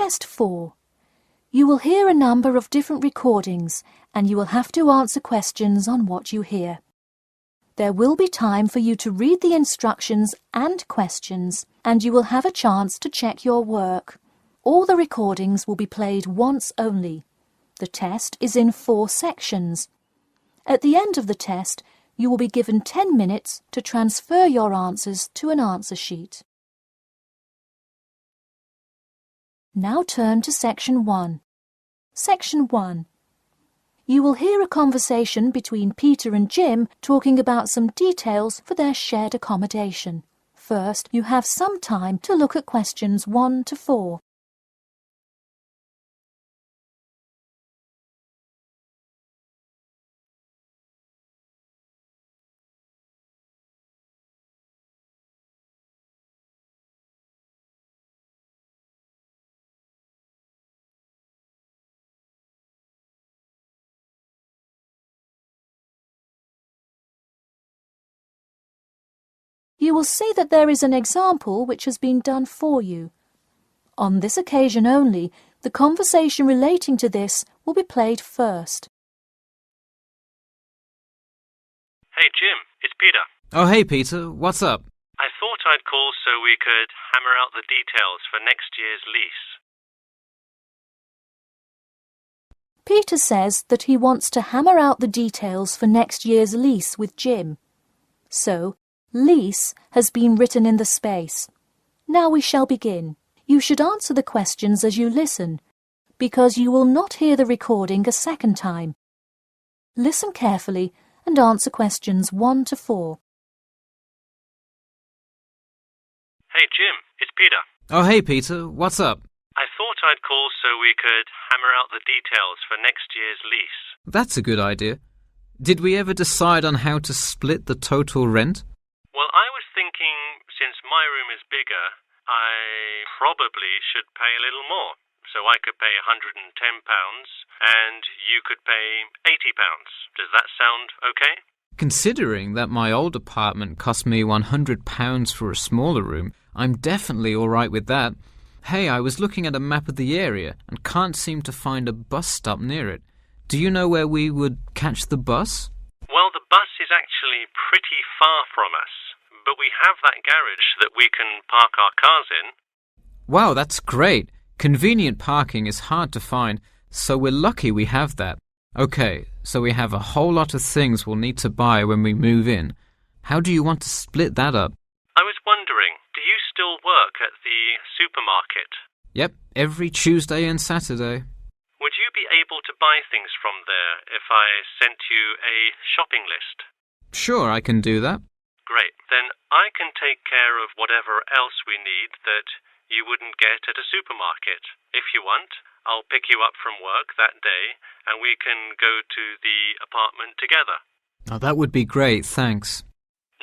Test 4. You will hear a number of different recordings and you will have to answer questions on what you hear. There will be time for you to read the instructions and questions and you will have a chance to check your work. All the recordings will be played once only. The test is in 4 sections. At the end of the test, you will be given 10 minutes to transfer your answers to an answer sheet. Now turn to Section 1. Section 1. You will hear a conversation between Peter and Jim talking about some details for their shared accommodation. First, you have some time to look at questions 1 to 4. You will see that there is an example which has been done for you. On this occasion only, the conversation relating to this will be played first. Hey Jim, it's Peter. Oh hey Peter, what's up? I thought I'd call so we could hammer out the details for next year's lease. Peter says that he wants to hammer out the details for next year's lease with Jim. So, lease has been written in the space. Now we shall begin. You should answer the questions as you listen, because you will not hear the recording a second time. Listen carefully and answer questions 1 to 4. Hey Jim, it's Peter. Oh hey Peter, what's up? I thought I'd call so we could hammer out the details for next year's lease. That's a good idea. Did we ever decide on how to split the total rent? Well, I was thinking, since my room is bigger, I probably should pay a little more. So I could pay £110 and you could pay £80. Does that sound okay? Considering that my old apartment cost me £100 for a smaller room, I'm definitely all right with that. Hey, I was looking at a map of the area and can't seem to find a bus stop near it. Do you know where we would catch the bus? Well, the bus is actually pretty far from us, but we have that garage that we can park our cars in. Wow, that's great. Convenient parking is hard to find, so we're lucky we have that. Okay, so we have a whole lot of things we'll need to buy when we move in. How do you want to split that up? I was wondering, do you still work at the supermarket? Yep, every Tuesday and Saturday. Would you be able to buy things from there if I sent you a shopping list? Sure, I can do that. Great. Then I can take care of whatever else we need that you wouldn't get at a supermarket. If you want, I'll pick you up from work that day and we can go to the apartment together. Oh, that would be great, thanks.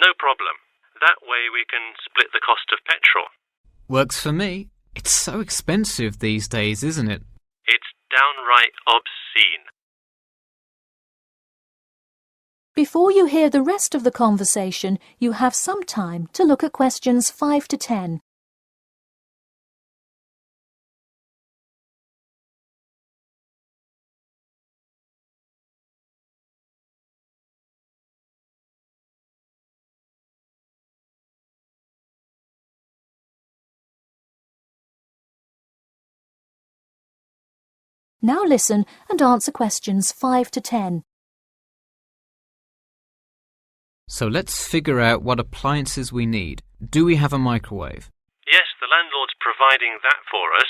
No problem. That way we can split the cost of petrol. Works for me. It's so expensive these days, isn't it? It's downright obscene. Before you hear the rest of the conversation, you have some time to look at questions 5 to 10. Now listen and answer questions 5 to 10. So let's figure out what appliances we need. Do we have a microwave? Yes, the landlord's providing that for us.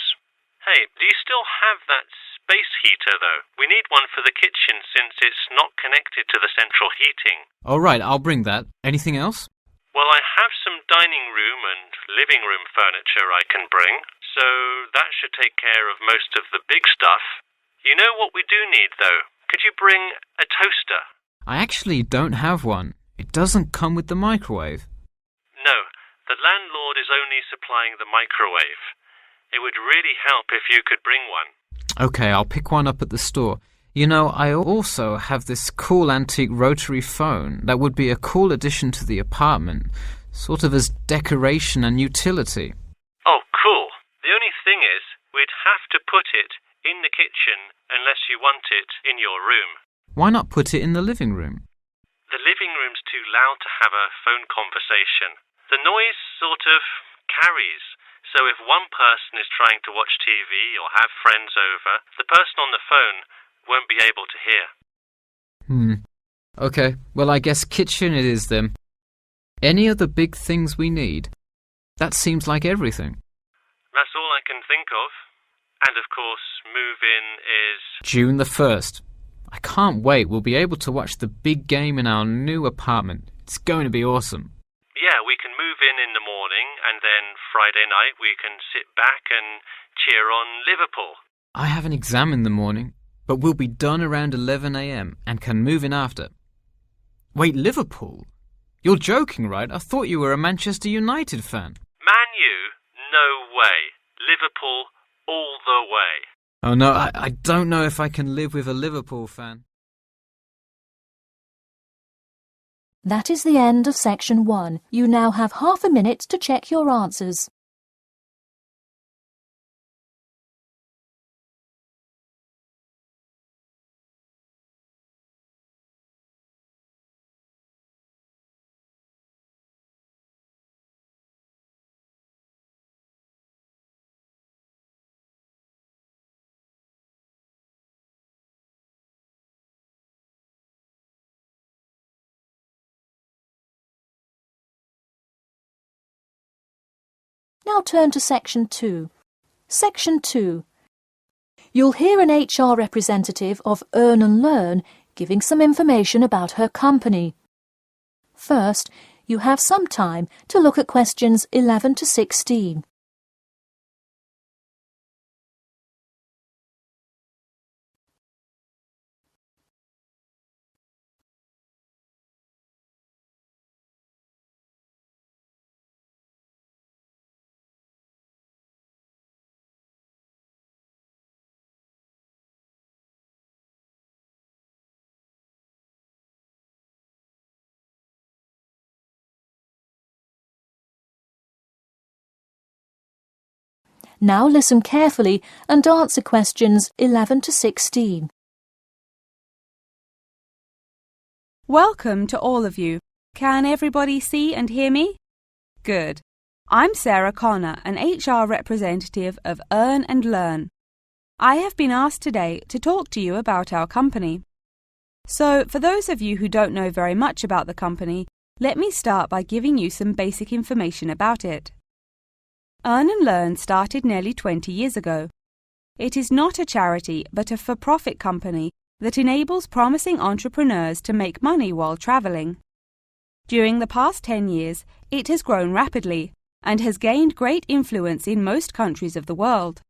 Hey, do you still have that space heater, though? We need one for the kitchen since it's not connected to the central heating. All right, I'll bring that. Anything else? Well, I have some dining room and living room furniture I can bring, so that should take care of most of the big stuff. You know what we do need, though? Could you bring a toaster? I actually don't have one. It doesn't come with the microwave. No, the landlord is only supplying the microwave. It would really help if you could bring one. Okay, I'll pick one up at the store. You know, I also have this cool antique rotary phone that would be a cool addition to the apartment, sort of as decoration and utility. Oh, cool. The only thing is, We'd have to put it in the kitchen unless you want it in your room. Why not put it in the living room? The living room's too loud to have a phone conversation. The noise sort of carries, so if one person is trying to watch TV or have friends over, the person on the phone won't be able to hear. Okay, well I guess kitchen it is then. Any other big things we need? That seems like everything. That's all I can think of. And of course, move-in is June the 1st. I can't wait. We'll be able to watch the big game in our new apartment. It's going to be awesome. Yeah, we can move in the morning, and then Friday night we can sit back and cheer on Liverpool. I have an exam in the morning, but we'll be done around 11 a.m. and can move in after. Wait, Liverpool? You're joking, right? I thought you were a Manchester United fan. Man U? No way. Liverpool all the way. Oh no, I don't know if I can live with a Liverpool fan. That is the end of section 1. You now have half a minute to check your answers. Now turn to section 2. Section 2. You'll hear an HR representative of Earn and Learn giving some information about her company. First, you have some time to look at questions 11 to 16. Now listen carefully and answer questions 11 to 16. Welcome to all of you. Can everybody see and hear me? Good. I'm Sarah Connor, an HR representative of Earn and Learn. I have been asked today to talk to you about our company. So, for those of you who don't know very much about the company, let me start by giving you some basic information about it. Earn and Learn started nearly 20 years ago. It is not a charity but a for-profit company that enables promising entrepreneurs to make money while travelling. During the past 10 years, it has grown rapidly and has gained great influence in most countries of the world.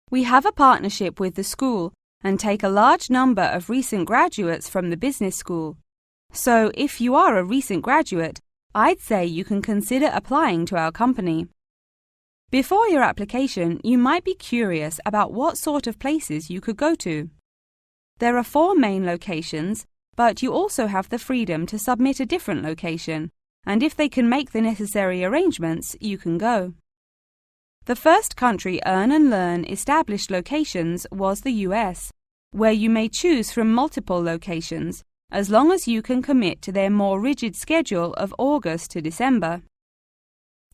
We have a partnership with the school and take a large number of recent graduates from the business school. So, if you are a recent graduate, I'd say you can consider applying to our company. Before your application, you might be curious about what sort of places you could go to. There are 4 main locations, but you also have the freedom to submit a different location, and if they can make the necessary arrangements, you can go. The first country Earn and Learn established locations was the US, where you may choose from multiple locations, as long as you can commit to their more rigid schedule of August to December.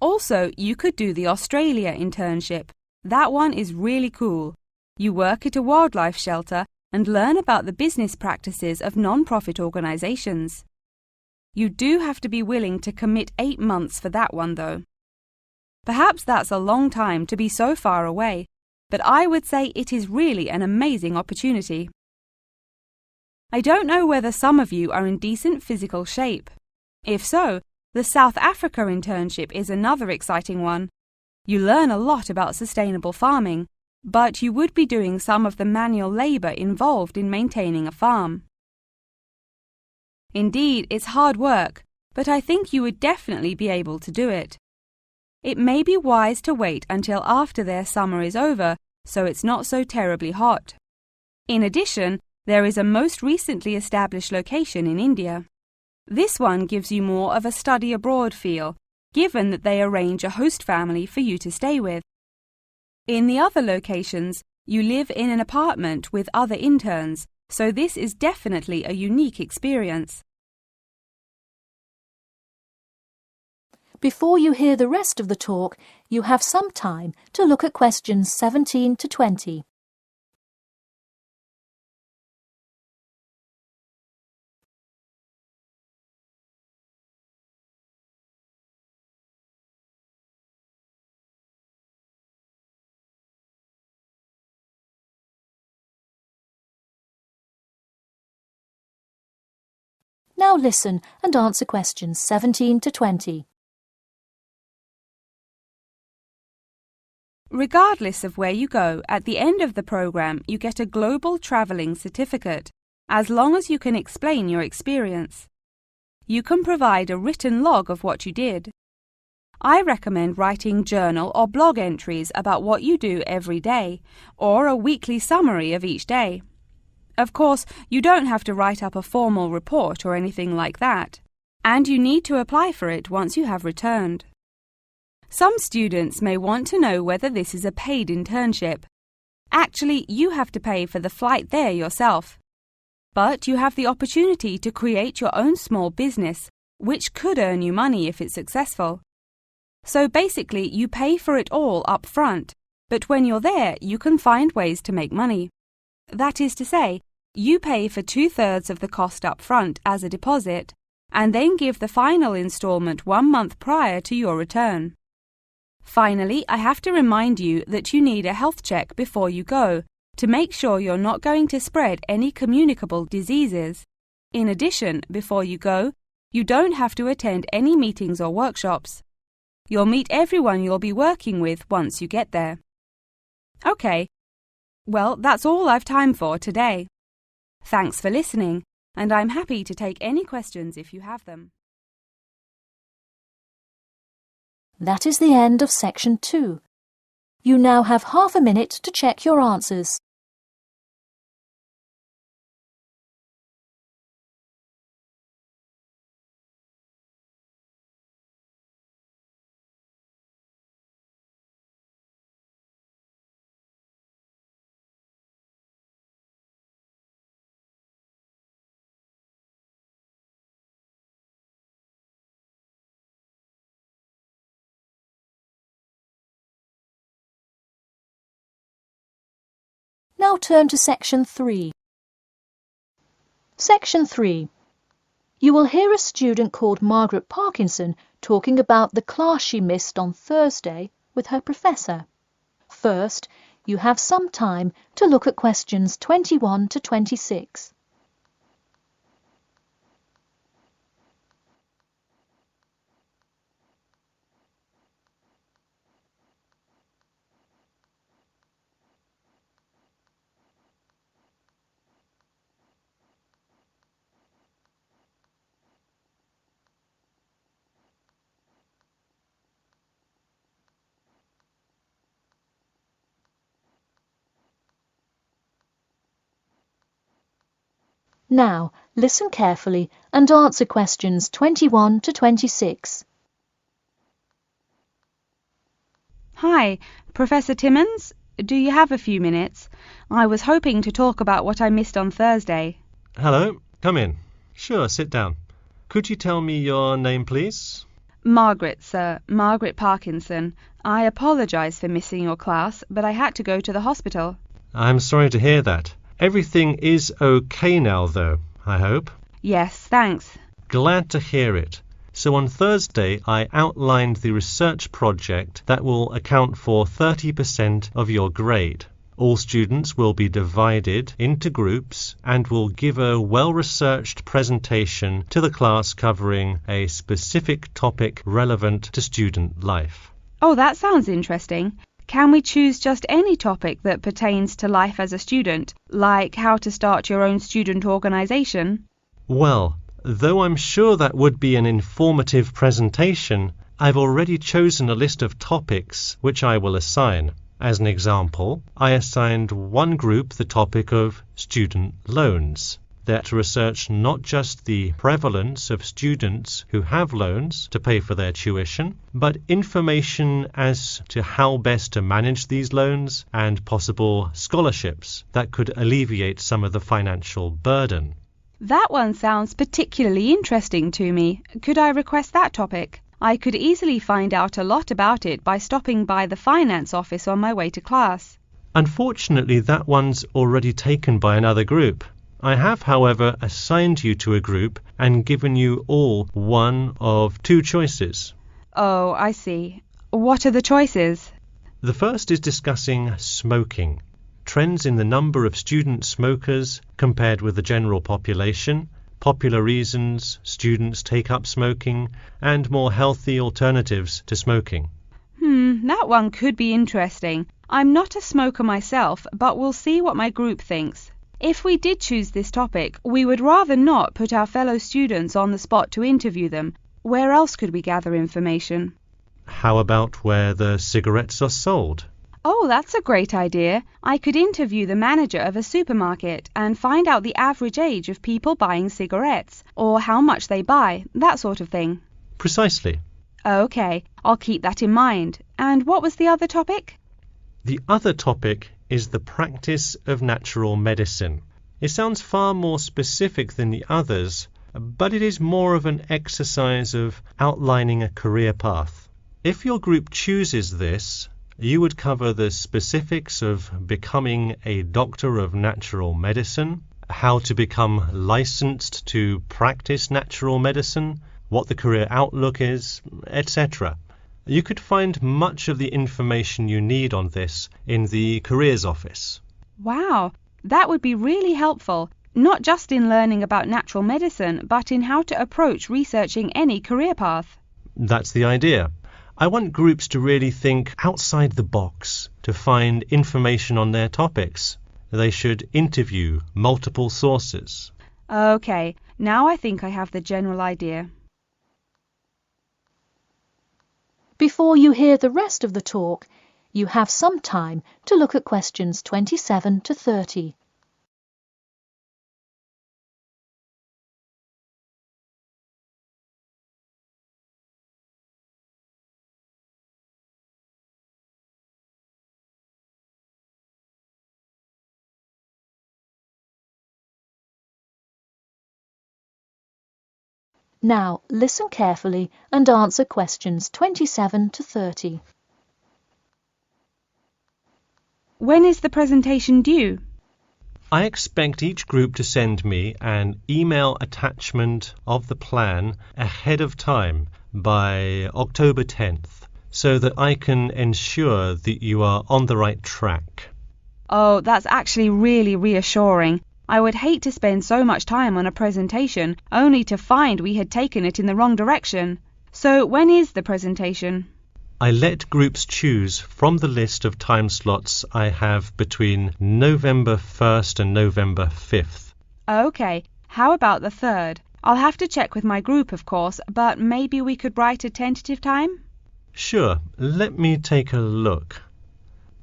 Also, you could do the Australia internship. That one is really cool. You work at a wildlife shelter and learn about the business practices of non-profit organisations. You do have to be willing to commit 8 months for that one, though. Perhaps that's a long time to be so far away, but I would say it is really an amazing opportunity. I don't know whether some of you are in decent physical shape. If so, the South Africa internship is another exciting one. You learn a lot about sustainable farming, but you would be doing some of the manual labour involved in maintaining a farm. Indeed, it's hard work, but I think you would definitely be able to do it. It may be wise to wait until after their summer is over, so it's not so terribly hot. In addition, there is a most recently established location in India. This one gives you more of a study abroad feel, given that they arrange a host family for you to stay with. In the other locations, you live in an apartment with other interns, so this is definitely a unique experience. Before you hear the rest of the talk, you have some time to look at questions 17 to 20. Now listen and answer questions 17 to 20. Regardless of where you go, at the end of the program you get a global travelling certificate, as long as you can explain your experience. You can provide a written log of what you did. I recommend writing journal or blog entries about what you do every day, or a weekly summary of each day. Of course, you don't have to write up a formal report or anything like that, and you need to apply for it once you have returned. Some students may want to know whether this is a paid internship. Actually, you have to pay for the flight there yourself. But you have the opportunity to create your own small business, which could earn you money if it's successful. So basically, you pay for it all up front, but when you're there, you can find ways to make money. That is to say, you pay for 2/3 of the cost up front as a deposit, and then give the final instalment 1 month prior to your return. Finally, I have to remind you that you need a health check before you go, to make sure you're not going to spread any communicable diseases. In addition, before you go, you don't have to attend any meetings or workshops. You'll meet everyone you'll be working with once you get there. Okay. Well, that's all I've time for today. Thanks for listening, and I'm happy to take any questions if you have them. That is the end of section 2. You now have half a minute to check your answers. Now turn to section 3. Section 3. You will hear a student called Margaret Parkinson talking about the class she missed on Thursday with her professor. First, you have some time to look at questions 21 to 26. Now, listen carefully and answer questions 21 to 26. Hi, Professor Timmons, do you have a few minutes? I was hoping to talk about what I missed on Thursday. Hello, come in. Sure, sit down. Could you tell me your name, please? Margaret, sir. Margaret Parkinson. I apologise for missing your class, but I had to go to the hospital. I'm sorry to hear that. Everything is okay now, though, I hope? Yes, thanks. Glad to hear it. So on Thursday, I outlined the research project that will account for 30% of your grade. All students will be divided into groups and will give a well-researched presentation to the class covering a specific topic relevant to student life. Oh, that sounds interesting. Can we choose just any topic that pertains to life as a student, like how to start your own student organisation? Well, though I'm sure that would be an informative presentation, I've already chosen a list of topics which I will assign. As an example, I assigned one group the topic of student loans. They're to research not just the prevalence of students who have loans to pay for their tuition, but information as to how best to manage these loans and possible scholarships that could alleviate some of the financial burden. That one sounds particularly interesting to me. Could I request that topic? I could easily find out a lot about it by stopping by the finance office on my way to class. Unfortunately, that one's already taken by another group. I have, however, assigned you to a group and given you all one of two choices. Oh, I see. What are the choices? The first is discussing smoking, trends in the number of student smokers compared with the general population, popular reasons students take up smoking, and more healthy alternatives to smoking. That one could be interesting. I'm not a smoker myself, but we'll see what my group thinks. If we did choose this topic, we would rather not put our fellow students on the spot to interview them. Where else could we gather information? How about where the cigarettes are sold? Oh, that's a great idea. I could interview the manager of a supermarket and find out the average age of people buying cigarettes, or how much they buy, that sort of thing. Precisely. Okay, I'll keep that in mind. And what was the other topic? The other topic is the practice of natural medicine. It sounds far more specific than the others, but it is more of an exercise of outlining a career path. If your group chooses this, you would cover the specifics of becoming a doctor of natural medicine, how to become licensed to practice natural medicine, what the career outlook is, etc. You could find much of the information you need on this in the careers office. Wow, that would be really helpful, not just in learning about natural medicine, but in how to approach researching any career path. That's the idea. I want groups to really think outside the box to find information on their topics. They should interview multiple sources. Okay, now I think I have the general idea. Before you hear the rest of the talk, you have some time to look at questions 27 to 30. Now listen carefully and answer questions 27 to 30. When is the presentation due? I expect each group to send me an email attachment of the plan ahead of time by October 10th, so that I can ensure that you are on the right track. Oh, that's actually really reassuring. I would hate to spend so much time on a presentation only to find we had taken it in the wrong direction. So when is the presentation? I let groups choose from the list of time slots I have between November 1st and November 5th. Okay, how about the 3rd? I'll have to check with my group, of course, but maybe we could write a tentative time? Sure, let me take a look.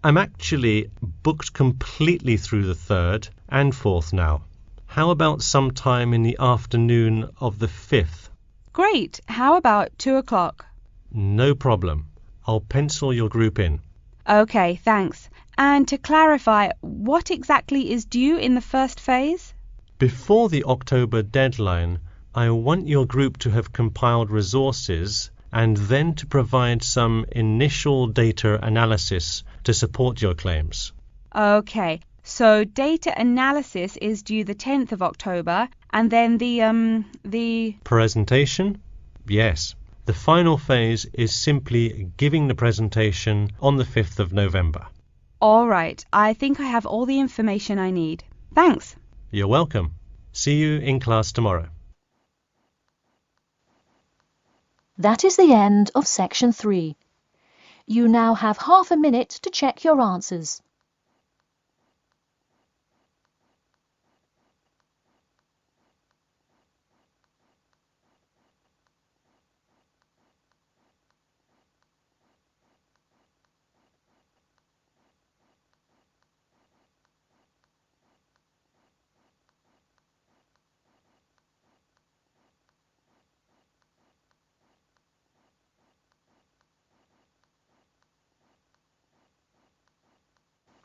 I'm actually booked completely through the 3rd and 4th now. How about sometime in the afternoon of the 5th? Great, how about 2 o'clock? No problem. I'll pencil your group in. Okay, thanks. And to clarify, what exactly is due in the first phase? Before the October deadline, I want your group to have compiled resources and then to provide some initial data analysis to support your claims. Okay, so data analysis is due the 10th of October, and then the Presentation? Yes. The final phase is simply giving the presentation on the 5th of November. All right, I think I have all the information I need. Thanks. You're welcome. See you in class tomorrow. That is the end of section 3. You now have half a minute to check your answers.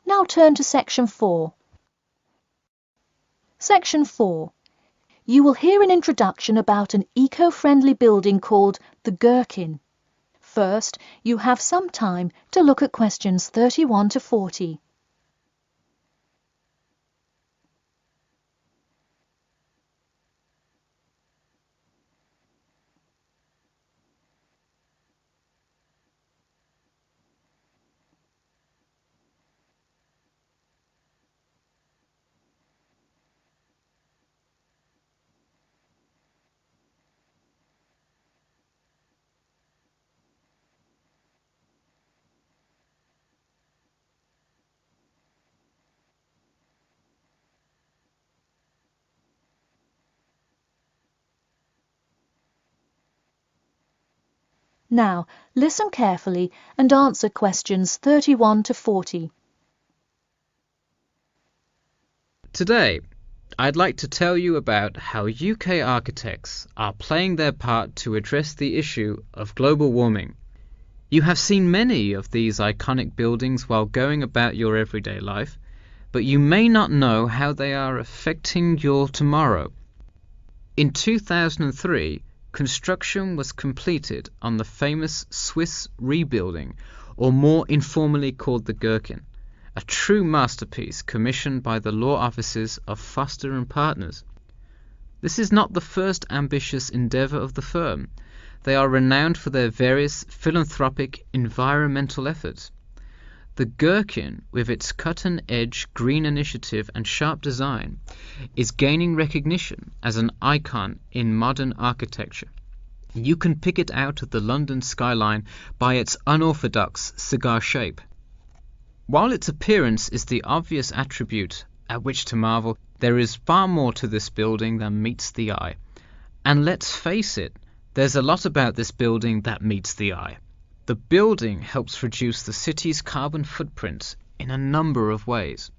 Now turn to Section 4. Section 4. You will hear an introduction about an eco-friendly building called the Gherkin. First, you have some time to look at questions 31 to 40. Now, listen carefully and answer questions 31 to 40. Today, I'd like to tell you about how UK architects are playing their part to address the issue of global warming. You have seen many of these iconic buildings while going about your everyday life, but you may not know how they are affecting your tomorrow. In 2003, construction was completed on the famous Swiss rebuilding, or more informally called the Gherkin, a true masterpiece commissioned by the law offices of Foster and Partners. This is not the first ambitious endeavour of the firm. They are renowned for their various philanthropic environmental efforts. The Gherkin, with its cutting-edge green initiative and sharp design, is gaining recognition as an icon in modern architecture. You can pick it out of the London skyline by its unorthodox cigar shape. While its appearance is the obvious attribute at which to marvel, there is far more to this building than meets the eye. And let's face it, there's a lot about this building that meets the eye. The building helps reduce the city's carbon footprint in a number of ways.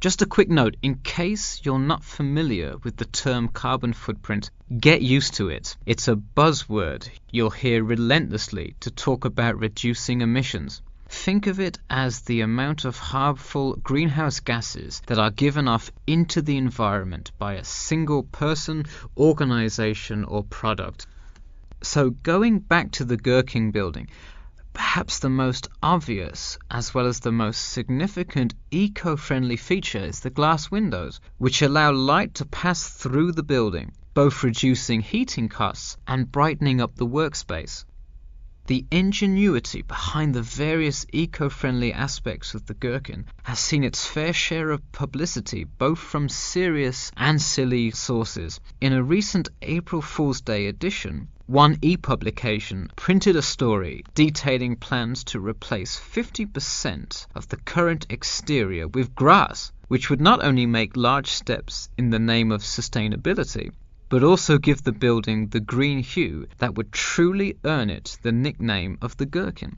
Just a quick note, in case you're not familiar with the term carbon footprint, get used to it. It's a buzzword you'll hear relentlessly to talk about reducing emissions. Think of it as the amount of harmful greenhouse gases that are given off into the environment by a single person, organization, or product. So going back to the Gherkin building, perhaps the most obvious as well as the most significant eco-friendly feature is the glass windows, which allow light to pass through the building, both reducing heating costs and brightening up the workspace. The ingenuity behind the various eco-friendly aspects of the Gherkin has seen its fair share of publicity both from serious and silly sources. In a recent April Fool's Day edition, One e-publication printed a story detailing plans to replace 50% of the current exterior with grass, which would not only make large steps in the name of sustainability, but also give the building the green hue that would truly earn it the nickname of the Gherkin.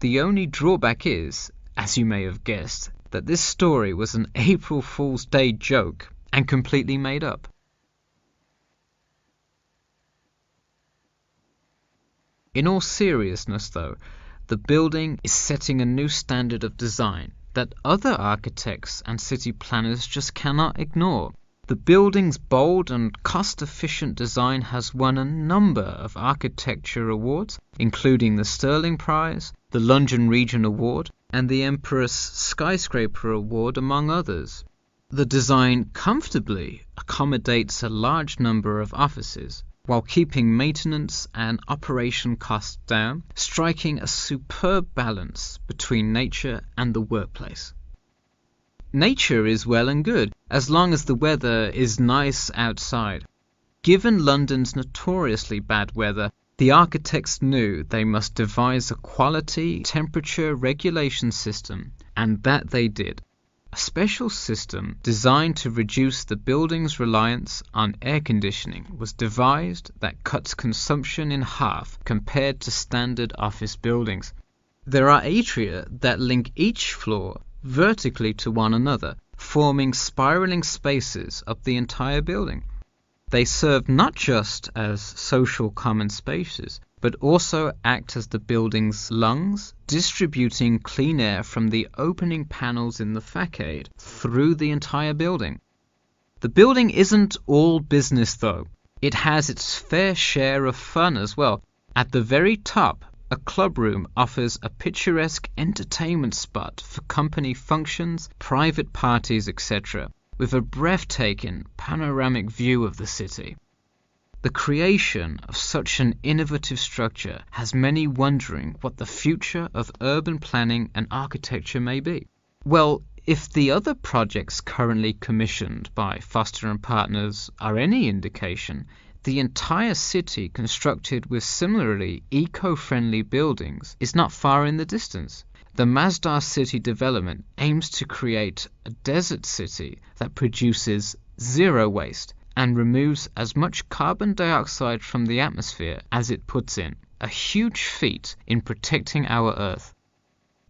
The only drawback is, as you may have guessed, that this story was an April Fool's Day joke and completely made up. In all seriousness, though, the building is setting a new standard of design that other architects and city planners just cannot ignore. The building's bold and cost-efficient design has won a number of architecture awards, including the Stirling Prize, the London Region Award, and the Empress Skyscraper Award, among others. The design comfortably accommodates a large number of offices, while keeping maintenance and operation costs down, striking a superb balance between nature and the workplace. Nature is well and good, as long as the weather is nice outside. Given London's notoriously bad weather, the architects knew they must devise a quality temperature regulation system, and that they did. A special system designed to reduce the building's reliance on air conditioning was devised that cuts consumption in half compared to standard office buildings. There are atria that link each floor vertically to one another, forming spiraling spaces up the entire building. They serve not just as social common spaces, but also act as the building's lungs, distributing clean air from the opening panels in the facade through the entire building. The building isn't all business though. It has its fair share of fun as well. At the very top, a club room offers a picturesque entertainment spot for company functions, private parties, etc., with a breathtaking panoramic view of the city. The creation of such an innovative structure has many wondering what the future of urban planning and architecture may be. Well, if the other projects currently commissioned by Foster & Partners are any indication, the entire city constructed with similarly eco-friendly buildings is not far in the distance. The Masdar City development aims to create a desert city that produces zero waste and removes as much carbon dioxide from the atmosphere as it puts in, a huge feat in protecting our Earth.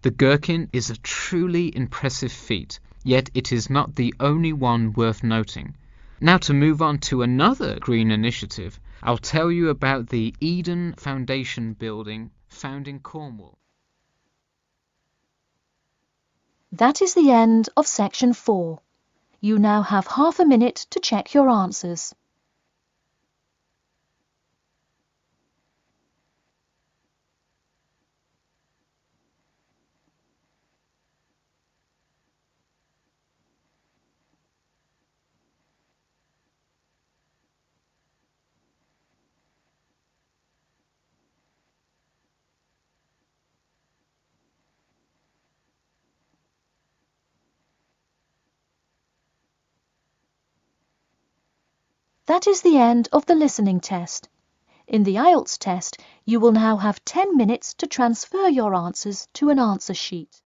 The Gherkin is a truly impressive feat, yet it is not the only one worth noting. Now to move on to another green initiative, I'll tell you about the Eden Foundation building found in Cornwall. That is the end of section 4. You now have half a minute to check your answers. That is the end of the listening test. In the IELTS test, you will now have 10 minutes to transfer your answers to an answer sheet.